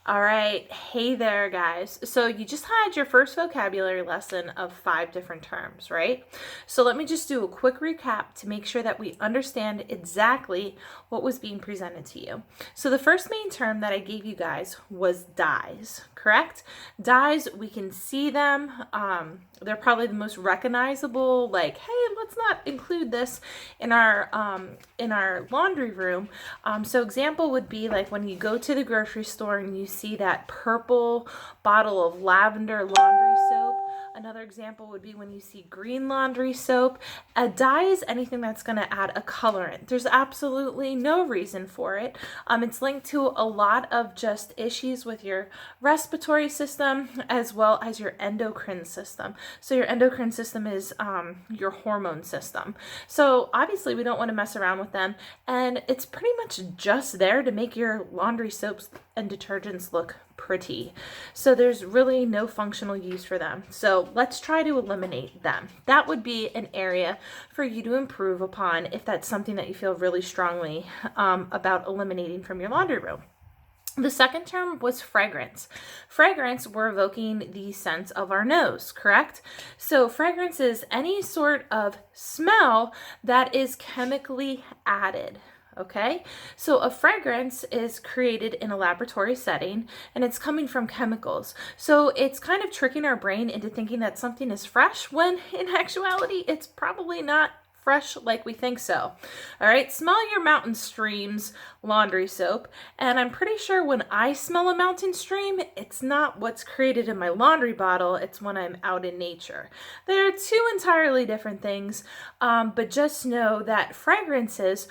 All right, hey there, guys. So you just had your first vocabulary lesson of 5 different terms, right? So let me just do a quick recap to make sure that we understand exactly what was being presented to you. So the first main term that I gave you guys was dyes, correct? Dyes, we can see them. They're probably the most recognizable, like, hey, let's not include this in our laundry room. So example would be like when you go to the grocery store and you see that purple bottle of lavender laundry soap. Another example would be when you see green laundry soap. A dye is anything that's going to add a colorant. There's absolutely no reason for it. It's linked to a lot of just issues with your respiratory system as well as your endocrine system. So your endocrine system is your hormone system. So obviously we don't want to mess around with them, and it's pretty much just there to make your laundry soaps and detergents look pretty. So there's really no functional use for them. So let's try to eliminate them. That would be an area for you to improve upon if that's something that you feel really strongly about eliminating from your laundry room. The second term was fragrance. Fragrance, we're evoking the sense of our nose, correct? So fragrance is any sort of smell that is chemically added. Okay, so a fragrance is created in a laboratory setting and it's coming from chemicals. So it's kind of tricking our brain into thinking that something is fresh when in actuality it's probably not fresh like we think so. All right, smell your mountain streams laundry soap, and I'm pretty sure when I smell a mountain stream, it's not what's created in my laundry bottle, it's when I'm out in nature. They're two entirely different things, but just know that fragrances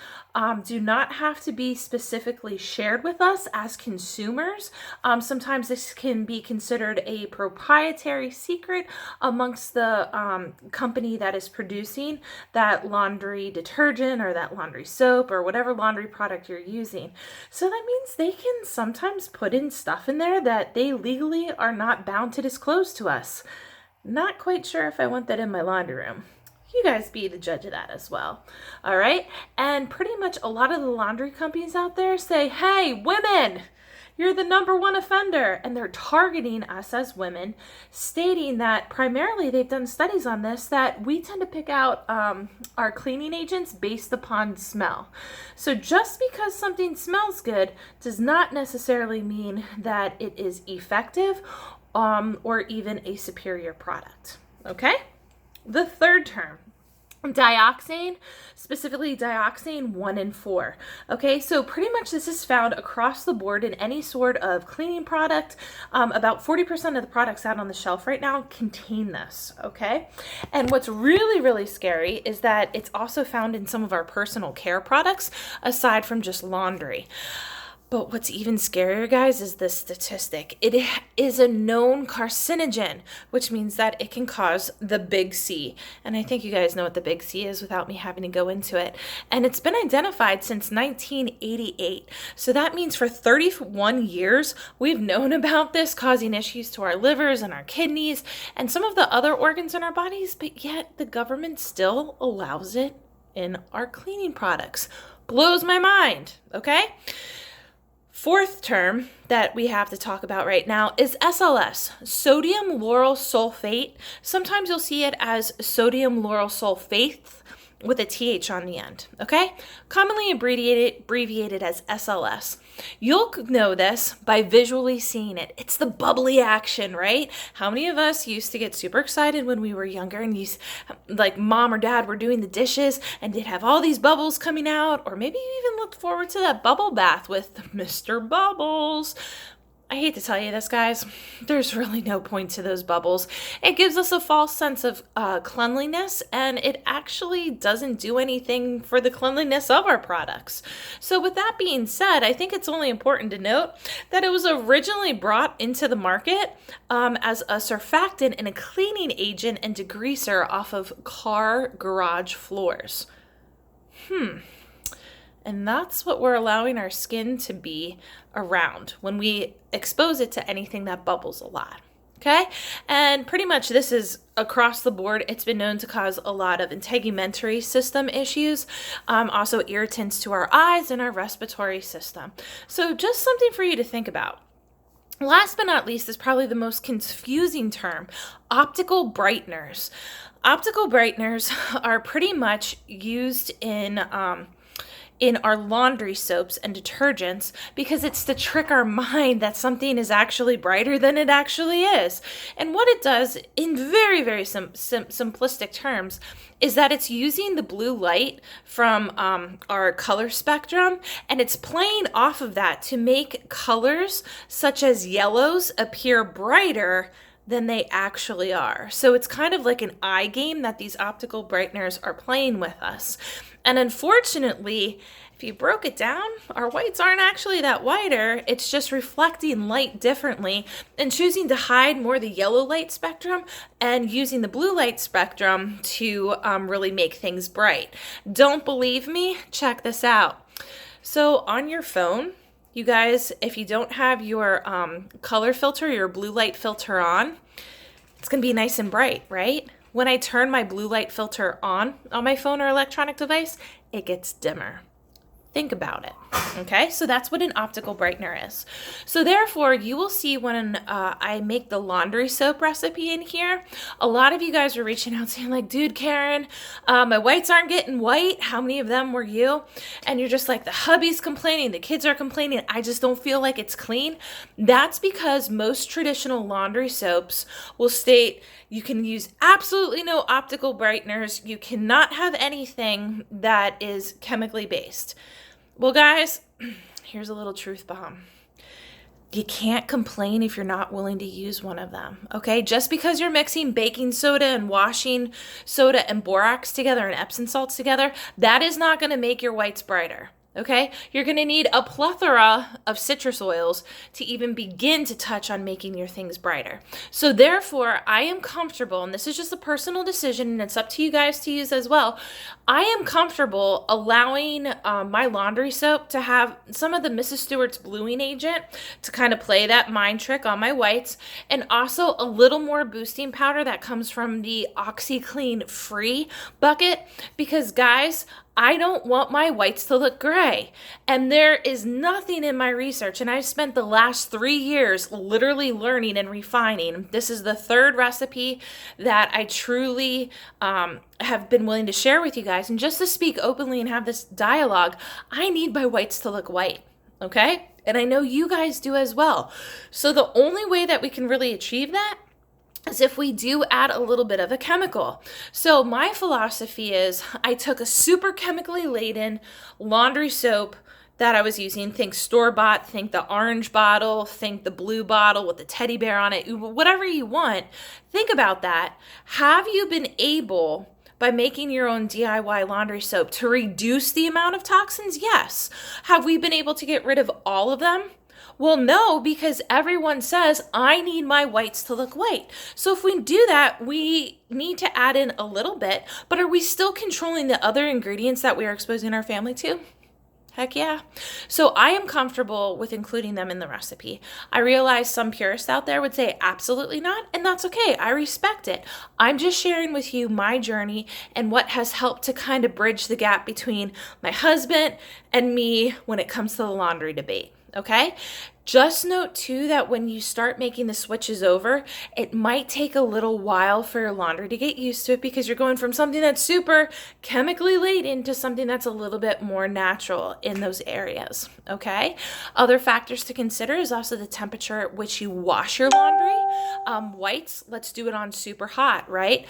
do not have to be specifically shared with us as consumers. Sometimes this can be considered a proprietary secret amongst the company that is producing that laundry detergent or that laundry soap or whatever laundry product you're using. So that means they can sometimes put in stuff in there that they legally are not bound to disclose to us. Not quite sure if I want that in my laundry room. You guys be the judge of that as well. All right. And pretty much a lot of the laundry companies out there say, hey, women, you're the #1 offender. And they're targeting us as women, stating that primarily they've done studies on this, that we tend to pick out our cleaning agents based upon smell. So just because something smells good does not necessarily mean that it is effective or even a superior product. Okay? The third term, dioxane, specifically dioxane 1 and 4. Okay, so pretty much this is found across the board in any sort of cleaning product. About 40% of the products out on the shelf right now contain this, okay? And what's really, really scary is that it's also found in some of our personal care products, aside from just laundry. But what's even scarier, guys, is this statistic. It is a known carcinogen, which means that it can cause the big C. And I think you guys know what the big C is without me having to go into it. And it's been identified since 1988. So that means for 31 years, we've known about this causing issues to our livers and our kidneys and some of the other organs in our bodies, but yet the government still allows it in our cleaning products. Blows my mind, okay? Fourth term that we have to talk about right now is SLS, sodium lauryl sulfate. Sometimes you'll see it as sodium lauryl sulfate with a TH on the end, okay? Commonly abbreviated as SLS. You'll know this by visually seeing it. It's the bubbly action, right? How many of us used to get super excited when we were younger and like mom or dad were doing the dishes and they'd have all these bubbles coming out, or maybe you even looked forward to that bubble bath with Mr. Bubbles. I hate to tell you this, guys, there's really no point to those bubbles. It gives us a false sense of cleanliness, and it actually doesn't do anything for the cleanliness of our products. So with that being said, I think it's only important to note that it was originally brought into the market as a surfactant and a cleaning agent and degreaser off of car garage floors. And that's what we're allowing our skin to be around when we expose it to anything that bubbles a lot. Okay? And pretty much this is across the board. It's been known to cause a lot of integumentary system issues, also irritants to our eyes and our respiratory system. So just something for you to think about. Last but not least is probably the most confusing term, optical brighteners. Optical brighteners are pretty much used in our laundry soaps and detergents because it's to trick our mind that something is actually brighter than it actually is. And what it does, in very, very simplistic terms, is that it's using the blue light from our color spectrum, and it's playing off of that to make colors such as yellows appear brighter than they actually are. So it's kind of like an eye game that these optical brighteners are playing with us. And unfortunately, if you broke it down, our whites aren't actually that whiter. It's just reflecting light differently and choosing to hide more the yellow light spectrum and using the blue light spectrum to really make things bright. Don't believe me? Check this out. So on your phone, you guys, if you don't have your color filter, your blue light filter on, it's going to be nice and bright, right? When I turn my blue light filter on my phone or electronic device, it gets dimmer. Think about it. Okay, so that's what an optical brightener is. So therefore, you will see when I make the laundry soap recipe in here, a lot of you guys are reaching out saying like, dude, Karen, my whites aren't getting white. How many of them were you? And you're just like, the hubby's complaining, the kids are complaining, I just don't feel like it's clean. That's because most traditional laundry soaps will state you can use absolutely no optical brighteners. You cannot have anything that is chemically based. Well, guys, here's a little truth bomb. You can't complain if you're not willing to use one of them, okay? Just because you're mixing baking soda and washing soda and borax together and Epsom salts together, that is not going to make your whites brighter. Okay, you're going to need a plethora of citrus oils to even begin to touch on making your things brighter. So therefore, I am comfortable, and this is just a personal decision, and it's up to you guys to use as well. I am comfortable allowing my laundry soap to have some of the Mrs. Stewart's bluing agent to kind of play that mind trick on my whites, and also a little more boosting powder that comes from the OxiClean Free bucket, because guys, I don't want my whites to look gray. And there is nothing in my research, and I've spent the last 3 years literally learning and refining. This is the third recipe that I truly have been willing to share with you guys. And just to speak openly and have this dialogue, I need my whites to look white, okay? And I know you guys do as well. So the only way that we can really achieve that is if we do add a little bit of a chemical. So my philosophy is I took a super chemically laden laundry soap that I was using. Think store-bought, think the orange bottle, think the blue bottle with the teddy bear on it, whatever you want. Think about that. Have you been able, by making your own DIY laundry soap, to reduce the amount of toxins? Yes. Have we been able to get rid of all of them? Well, no, because everyone says, I need my whites to look white. So if we do that, we need to add in a little bit, but are we still controlling the other ingredients that we are exposing our family to? Heck yeah. So I am comfortable with including them in the recipe. I realize some purists out there would say absolutely not, and that's okay. I respect it. I'm just sharing with you my journey and what has helped to kind of bridge the gap between my husband and me when it comes to the laundry debate. Okay? Just note too that when you start making the switches over, it might take a little while for your laundry to get used to it because you're going from something that's super chemically laden to something that's a little bit more natural in those areas. Okay? Other factors to consider is also the temperature at which you wash your laundry. Whites, let's do it on super hot, right?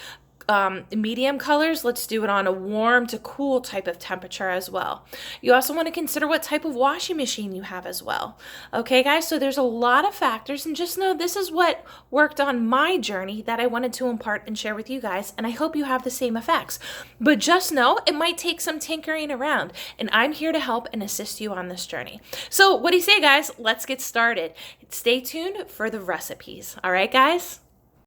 Medium colors, let's do it on a warm to cool type of temperature as well. You also want to consider what type of washing machine you have as well. Okay, guys, so there's a lot of factors, and just know this is what worked on my journey that I wanted to impart and share with you guys, and I hope you have the same effects. But just know it might take some tinkering around, and I'm here to help and assist you on this journey. So what do you say, guys? Let's get started. Stay tuned for the recipes. All right, guys?